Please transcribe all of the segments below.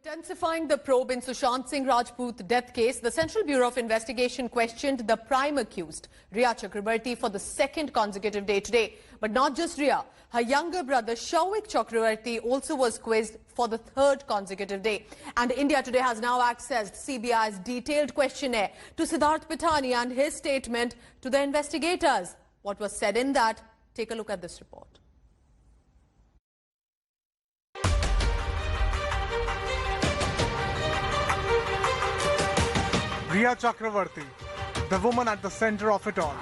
Intensifying the probe in Sushant Singh Rajput death case, the Central Bureau of Investigation questioned the prime accused, Rhea Chakrabarti, for the second consecutive day today. But not just Rhea. Her younger brother, Souvik Chakrabarti, also was quizzed for the third consecutive day. And India Today has now accessed CBI's detailed questionnaire to Siddharth Pithani and his statement to the investigators. What was said in that? Take a look at this report. Rhea Chakrabarti, the woman at the center of it all.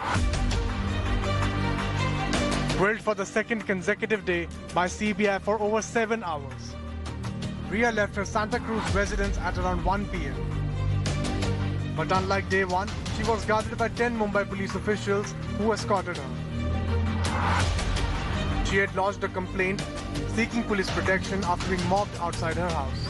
Grilled for the second consecutive day by CBI for over 7 hours. Rhea left her Santa Cruz residence at around 1 p.m. But unlike day one, she was guarded by 10 Mumbai police officials who escorted her. She had lodged a complaint seeking police protection after being mobbed outside her house.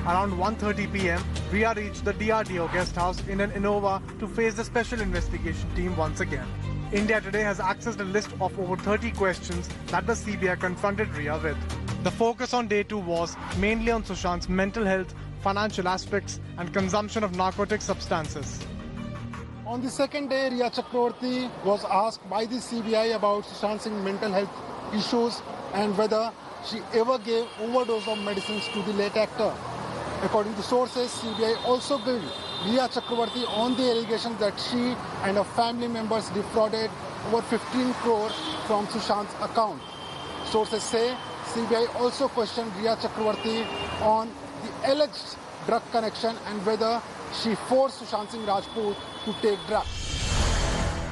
Around 1:30 p.m., Rhea reached the DRDO guest house in an Innova to face the special investigation team once again. India Today has accessed a list of over 30 questions that the CBI confronted Rhea with. The focus on day 2 was mainly on Sushant's mental health, financial aspects and consumption of narcotic substances. On the second day, Rhea Chakrabarti was asked by the CBI about Sushant Singh's mental health issues and whether she ever gave overdose of medicines to the late actor. According to sources, CBI also grilled Rhea Chakrabarti on the allegations that she and her family members defrauded over 15 crore from Sushant's account. Sources say CBI also questioned Rhea Chakrabarti on the alleged drug connection and whether she forced Sushant Singh Rajput to take drugs.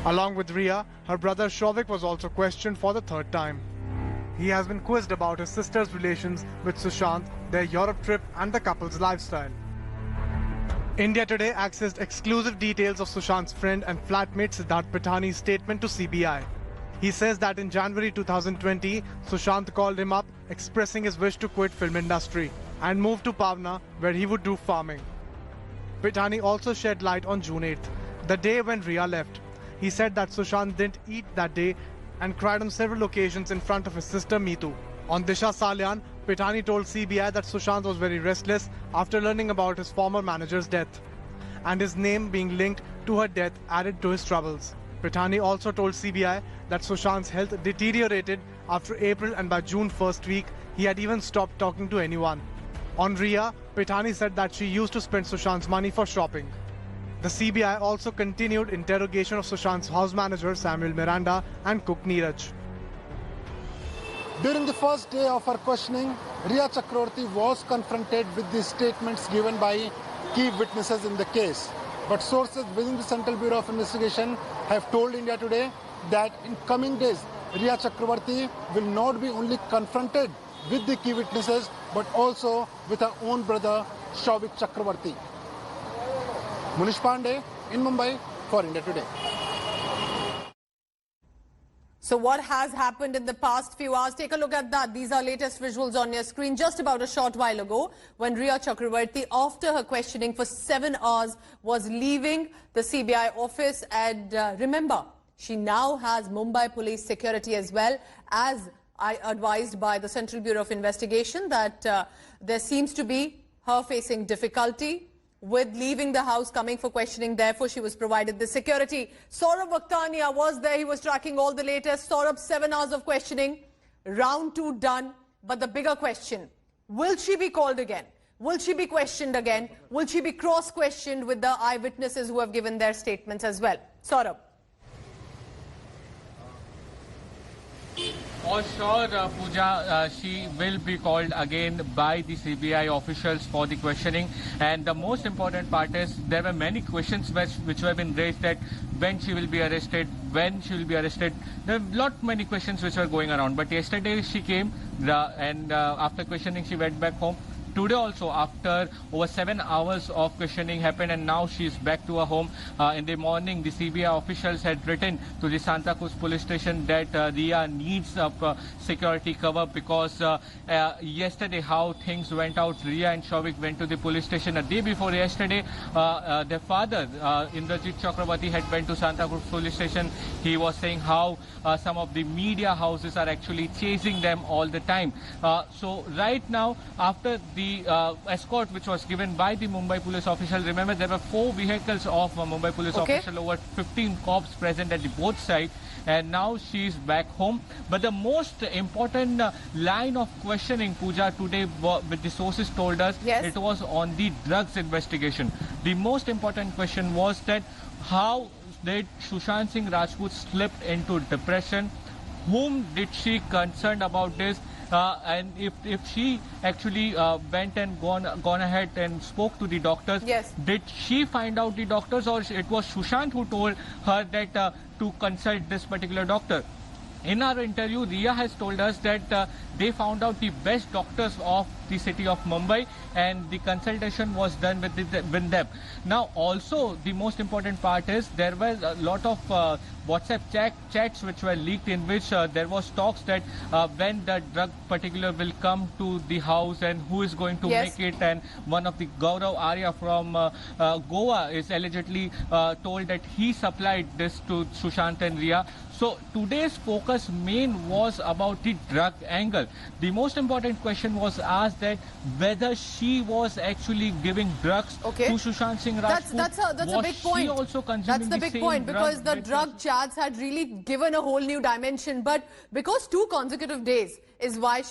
Along with Rhea, her brother Souvik was also questioned for the third time. He has been quizzed about his sister's relations with Sushant, their Europe trip and the couple's lifestyle. India Today accessed exclusive details of Sushant's friend and flatmate Siddharth Pithani's statement to CBI. He says that in January 2020, Sushant called him up expressing his wish to quit film industry and move to Pavna where he would do farming. Pithani also shed light on June 8th, the day when Rhea left. He said that Sushant didn't eat that day and cried on several occasions in front of his sister Meetu. On Disha Salyan, Pithani told CBI that Sushant was very restless after learning about his former manager's death, and his name being linked to her death added to his troubles. Pithani also told CBI that Sushant's health deteriorated after April and by June first week, he had even stopped talking to anyone. On Rhea, Pithani said that she used to spend Sushant's money for shopping. The CBI also continued interrogation of Sushant's house manager Samuel Miranda and cook Neeraj. During the first day of her questioning, Rhea Chakrabarti was confronted with the statements given by key witnesses in the case. But sources within the Central Bureau of Investigation have told India Today that in coming days, Rhea Chakrabarti will not be only confronted with the key witnesses but also with her own brother Souvik Chakrabarti. Munish Pandey in Mumbai for India Today. So what has happened in the past few hours? Take a look at that. These are latest visuals on your screen just about a short while ago when Rhea Chakrabarti, after her questioning for 7 hours, was leaving the CBI office. And remember, she now has Mumbai police security as well, as advised by the Central Bureau of Investigation that there seems to be her facing difficulty with leaving the house, coming for questioning. Therefore, she was provided the security. Saurabh Vakhtania was there. He was tracking all the latest. Saurabh, 7 hours of questioning. Round 2 done. But the bigger question, will she be called again? Will she be questioned again? Will she be cross-questioned with the eyewitnesses who have given their statements as well? Saurabh. For sure, Pooja, she will be called again by the CBI officials for the questioning. And the most important part is there were many questions which have been raised that when she will be arrested, when she will be arrested. There are many questions which were going around. But yesterday she came and after questioning she went back home. Today also, after over 7 hours of questioning happened, and now she is back to her home. In the morning, the CBI officials had written to the Santa Cruz police station that Rhea needs security cover because yesterday how things went out. Rhea and Souvik went to the police station a day before yesterday. Their father, Indrajit Chakrabarti, had went to Santa Cruz police station. He was saying how some of the media houses are actually chasing them all the time. So right now, after the the escort which was given by the Mumbai police official. Remember, there were 4 vehicles of Mumbai police official, over 15 cops present at the both sides, and now she is back home. But the most important line of questioning, Pooja, today with the sources told us, Yes. it was on the drugs investigation. The most important question was that how did Sushant Singh Rajput slipped into depression? Whom did she concerned about this? And if she actually went and gone ahead and spoke to the doctors, Yes. did she find out the doctors, or it was Sushant who told her that to consult this particular doctor? In our interview, Riya has told us that they found out the best doctors of the city of Mumbai, and the consultation was done with them. Now, also, the most important part is there were a lot of WhatsApp chats which were leaked, in which there was talks that when the drug particular will come to the house and who is going to Yes. make it, and one of the Gaurav Arya from Goa is allegedly told that he supplied this to Sushant and Riya. So today's focus main was about the drug angle. The most important question was asked that whether she was actually giving drugs Okay. to Sushant Singh Rajput. That's a Was big she point. also consuming That's the big same point, because the with drug chats had really given a whole new dimension. But because 2 consecutive days is why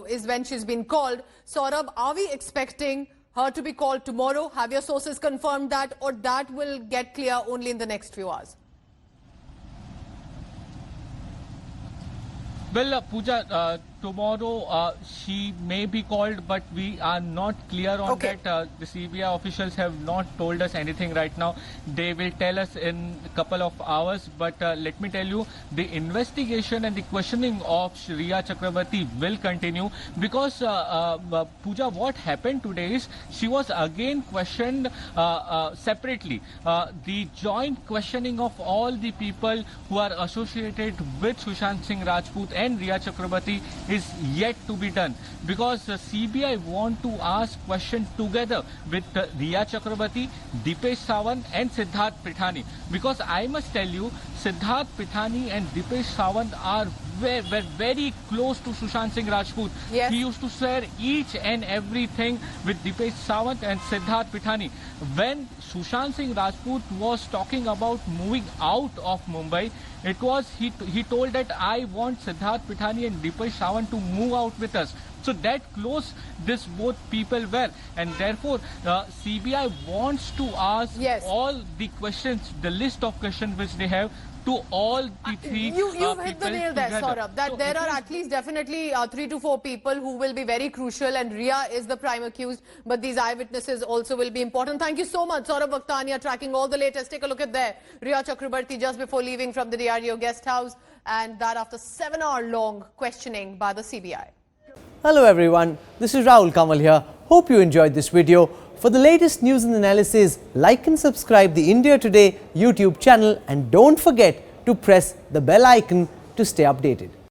is when she's been called. Saurabh, are we expecting her to be called tomorrow? Have your sources confirmed that, or that will get clear only in the next few hours? Well, Pooja, tomorrow she may be called, but we are not clear on Okay. that. The CBI officials have not told us anything right now. They will tell us in a couple of hours. But let me tell you, the investigation and the questioning of Riya Chakrabarti will continue, because Pooja, what happened today is she was again questioned separately. The joint questioning of all the people who are associated with Sushant Singh Rajput and Riya Chakrabarti is yet to be done, because the CBI want to ask questions together with Riya Chakrabarti, Dipesh Sawant and Siddharth Pithani. Because I must tell you, Siddharth Pithani and Dipesh Sawant are were very close to Sushant Singh Rajput. Yes. He used to share each and everything with Dipesh Sawant and Siddharth Pithani. When Sushant Singh Rajput was talking about moving out of Mumbai, it was he told that I want Siddharth Pithani and Dipesh Sawant to move out with us. So that close this both people were, and therefore CBI wants to ask Yes. all the questions, the list of questions which they have, to all the 3 You've hit the people nail there, together. Saurabh, that So there it are is- at least definitely 3 to 4 people who will be very crucial, and Riya is the prime accused, but these eyewitnesses also will be important. Thank you so much, Saurabh Vakhtania, tracking all the latest. Take a look at there. Riya Chakrabarti just before leaving from the DRDO guest house, and that after 7-hour-long questioning by the CBI. Hello everyone, this is Rahul Kamal here. Hope you enjoyed this video. For the latest news and analysis, like and subscribe the India Today YouTube channel, and don't forget to press the bell icon to stay updated.